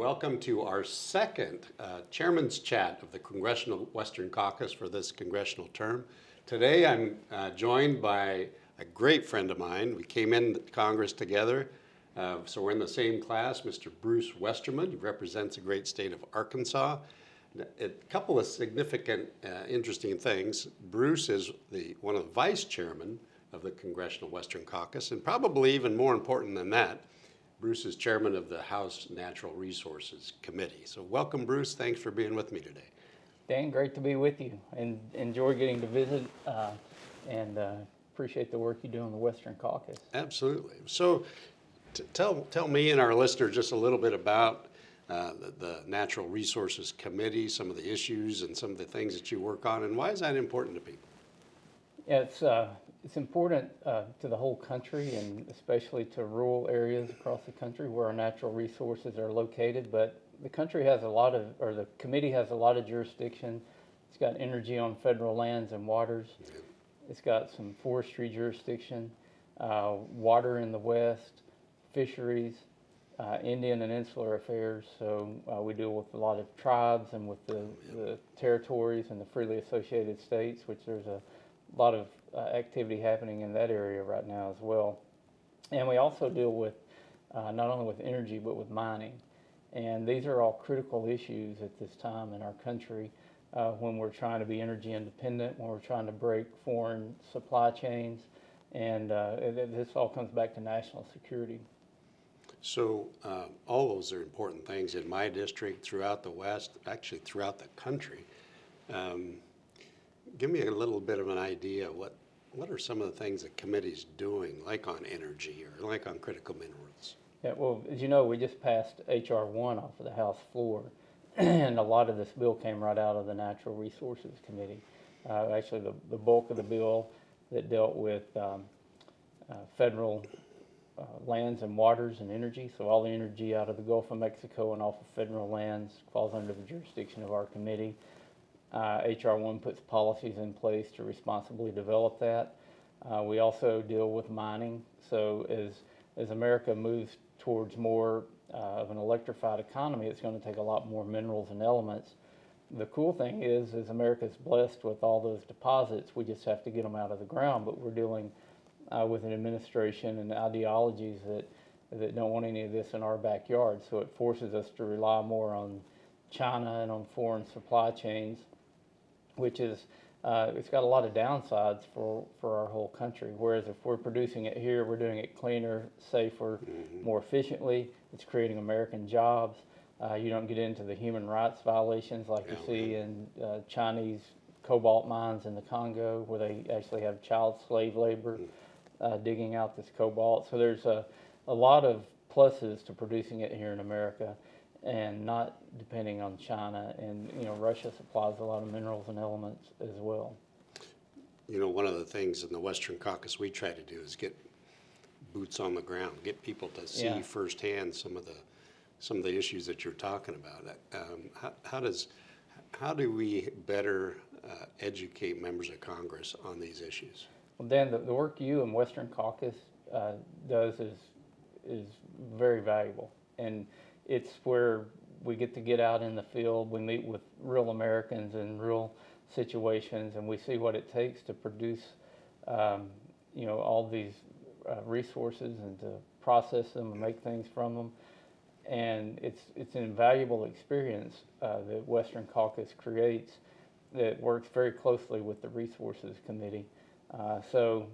welcome to our second Chairman's Chat of the Congressional Western Caucus for this congressional term. Today I'm joined by a great friend of mine. We came in Congress together, so we're in the same class, Mr. Bruce Westerman. He represents the great state of Arkansas. A couple of significant, interesting things. Bruce is one of the vice chairmen of the Congressional Western Caucus, and probably even more important than that, Bruce is chairman of the House Natural Resources Committee. So welcome, Bruce. Thanks for being with me today. Dan, great to be with you, and enjoy getting to visit, and appreciate the work you do in the Western Caucus. Absolutely. So tell me and our listeners just a little bit about the Natural Resources Committee, some of the issues and some of the things that you work on, and why is that important to people? Yeah, it's important to the whole country, and especially to rural areas across the country where our natural resources are located. But the country has the committee has a lot of jurisdiction. It's got energy on federal lands and waters. It's got some forestry jurisdiction, water in the west, fisheries, Indian and insular affairs. So we deal with a lot of tribes and with the territories and the freely associated states, which there's a lot of activity happening in that area right now as well. And we also deal with not only with energy but with mining. And these are all critical issues at this time in our country when we're trying to be energy independent, when we're trying to break foreign supply chains, and this all comes back to national security. So all those are important things in my district, throughout the West, actually throughout the country. Give me a little bit of an idea, what are some of the things the committee's doing, like on energy or like on critical minerals? Yeah, well, as you know, we just passed AR-04 off of the House floor, and a lot of this bill came right out of the Natural Resources Committee. Actually, the bulk of the bill that dealt with federal lands and waters and energy, so all the energy out of the Gulf of Mexico and off of federal lands falls under the jurisdiction of our committee. HR1 puts policies in place to responsibly develop that. We also deal with mining. So as America moves towards more of an electrified economy, it's going to take a lot more minerals and elements. The cool thing is America's blessed with all those deposits. We just have to get them out of the ground. But we're dealing with an administration and ideologies that don't want any of this in our backyard. So it forces us to rely more on China and on foreign supply chains, which is, it's got a lot of downsides for our whole country. Whereas if we're producing it here, we're doing it cleaner, safer, more efficiently. It's creating American jobs. You don't get into the human rights violations like you see in Chinese cobalt mines in the Congo, where they actually have child slave labor digging out this cobalt. So there's a lot of pluses to producing it here in America and not depending on China. And Russia supplies a lot of minerals and elements as well. One of the things in the Western Caucus we try to do is get boots on the ground, get people to see firsthand some of the issues that you're talking about. How do we better educate members of Congress on these issues? Well, Dan, the work you and Western Caucus does is very valuable, and it's where we get out in the field. We meet with real Americans in real situations, and we see what it takes to produce, all these resources and to process them and make things from them. And it's an invaluable experience that Western Caucus creates that works very closely with the Resources Committee. So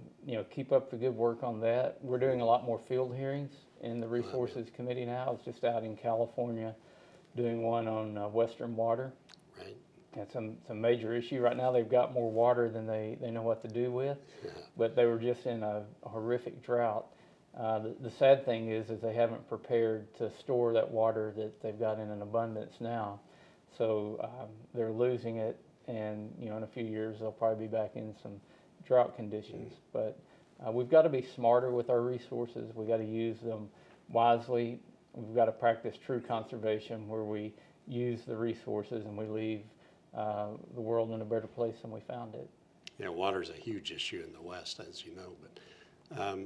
keep up the good work on that. We're doing a lot more field hearings in the Resources Committee now. I was just out in California doing one on Western water. Right. It's a major issue right now. They've got more water than they know what to do with, but they were just in a horrific drought. The sad thing is they haven't prepared to store that water that they've got in an abundance now. So they're losing it, and in a few years they'll probably be back in some drought conditions. But we've got to be smarter with our resources. We've got to use them wisely. We've got to practice true conservation, where we use the resources and we leave the world in a better place than we found it. Yeah, water's a huge issue in the West, as you know. But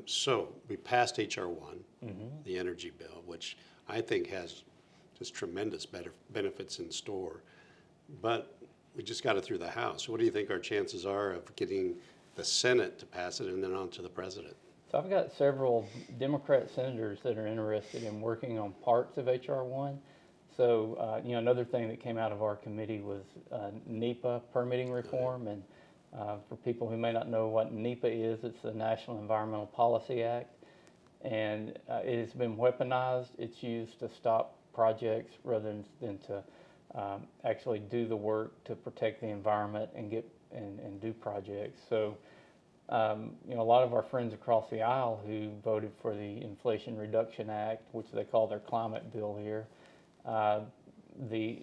so we passed HR1, the energy bill, which I think has just tremendous benefits in store. But we just got it through the House. What do you think our chances are of getting the Senate to pass it and then on to the President? So I've got several Democrat senators that are interested in working on parts of HR1. So, another thing that came out of our committee was NEPA permitting reform. And for people who may not know what NEPA is, it's the National Environmental Policy Act. And it has been weaponized. It's used to stop projects rather than to actually do the work to protect the environment and do projects. So, a lot of our friends across the aisle who voted for the Inflation Reduction Act, which they call their climate bill here, the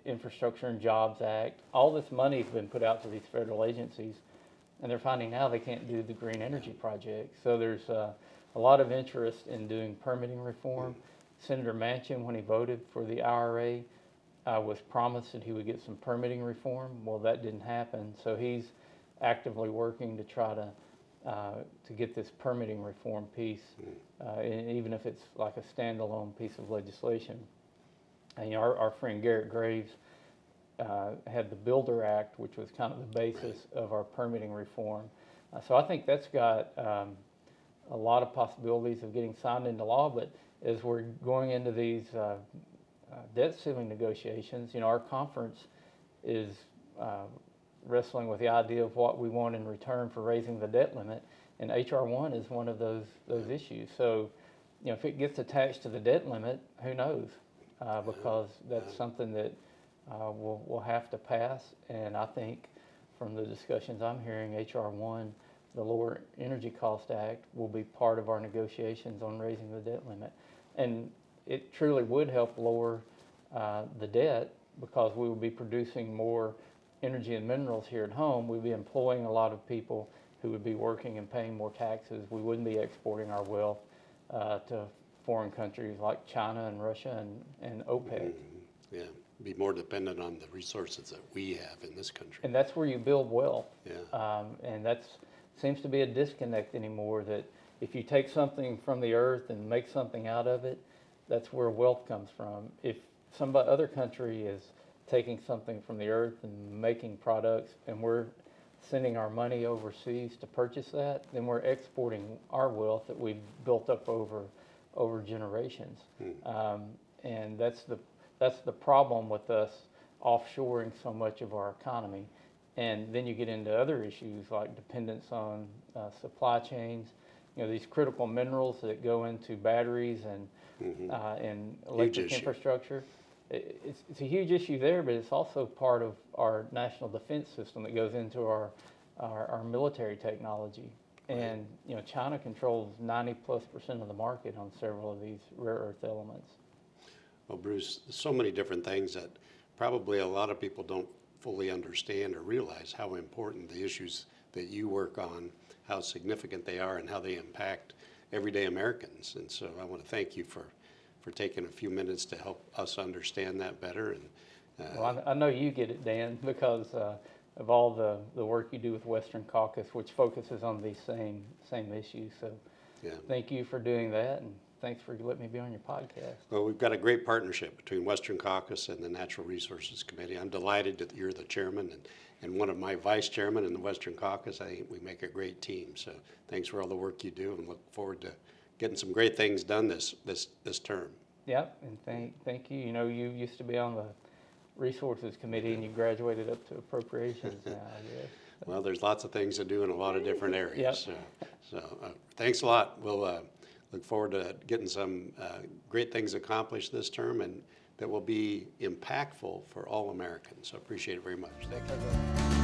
Infrastructure and Jobs Act, all this money has been put out to these federal agencies, and they're finding now they can't do the green energy projects. So there's a lot of interest in doing permitting reform. Senator Manchin, when he voted for the IRA, was promised that he would get some permitting reform. Well, that didn't happen, so he's actively working to try to get this permitting reform piece, even if it's like a standalone piece of legislation. And our friend Garrett Graves had the Builder Act, which was kind of the basis of our permitting reform. So I think that's got a lot of possibilities of getting signed into law. But as we're going into these debt ceiling negotiations, our conference is wrestling with the idea of what we want in return for raising the debt limit, and HR1 is one of those issues. So, if it gets attached to the debt limit, who knows? Because that's something that we'll have to pass. And I think from the discussions I'm hearing, HR1, the Lower Energy Cost Act, will be part of our negotiations on raising the debt limit. And it truly would help lower the debt, because we will be producing more energy and minerals here at home. We'd be employing a lot of people who would be working and paying more taxes. We wouldn't be exporting our wealth to foreign countries like China and Russia and OPEC. Yeah, be more dependent on the resources that we have in this country. And that's where you build wealth. Yeah. And that seems to be a disconnect anymore, that if you take something from the earth and make something out of it, that's where wealth comes from. If some other country is taking something from the earth and making products, and we're sending our money overseas to purchase that, then we're exporting our wealth that we've built up over generations. And that's the problem with us offshoring so much of our economy. And then you get into other issues like dependence on supply chains, these critical minerals that go into batteries and electric infrastructure. It's a huge issue there, but it's also part of our national defense system that goes into our military technology. And China controls 90+% of the market on several of these rare earth elements. Well, Bruce, there's so many different things that probably a lot of people don't fully understand or realize how important the issues that you work on, how significant they are, and how they impact everyday Americans. And so I want to thank you for taking a few minutes to help us understand that better. And well, I know you get it, Dan, because of all the work you do with Western Caucus, which focuses on these same issues. So thank you for doing that, and thanks for letting me be on your podcast. Well, we've got a great partnership between Western Caucus and the Natural Resources Committee. I'm delighted that you're the chairman and one of my vice chairmen in the Western Caucus. I think we make a great team. So thanks for all the work you do, and look forward to getting some great things done this term. Yep, and thank you. You used to be on the Resources Committee, and you graduated up to Appropriations now, I guess. Well, there's lots of things to do in a lot of different areas. Yep. So thanks a lot. We'll look forward to getting some great things accomplished this term, and that will be impactful for all Americans. So appreciate it very much. Thank you.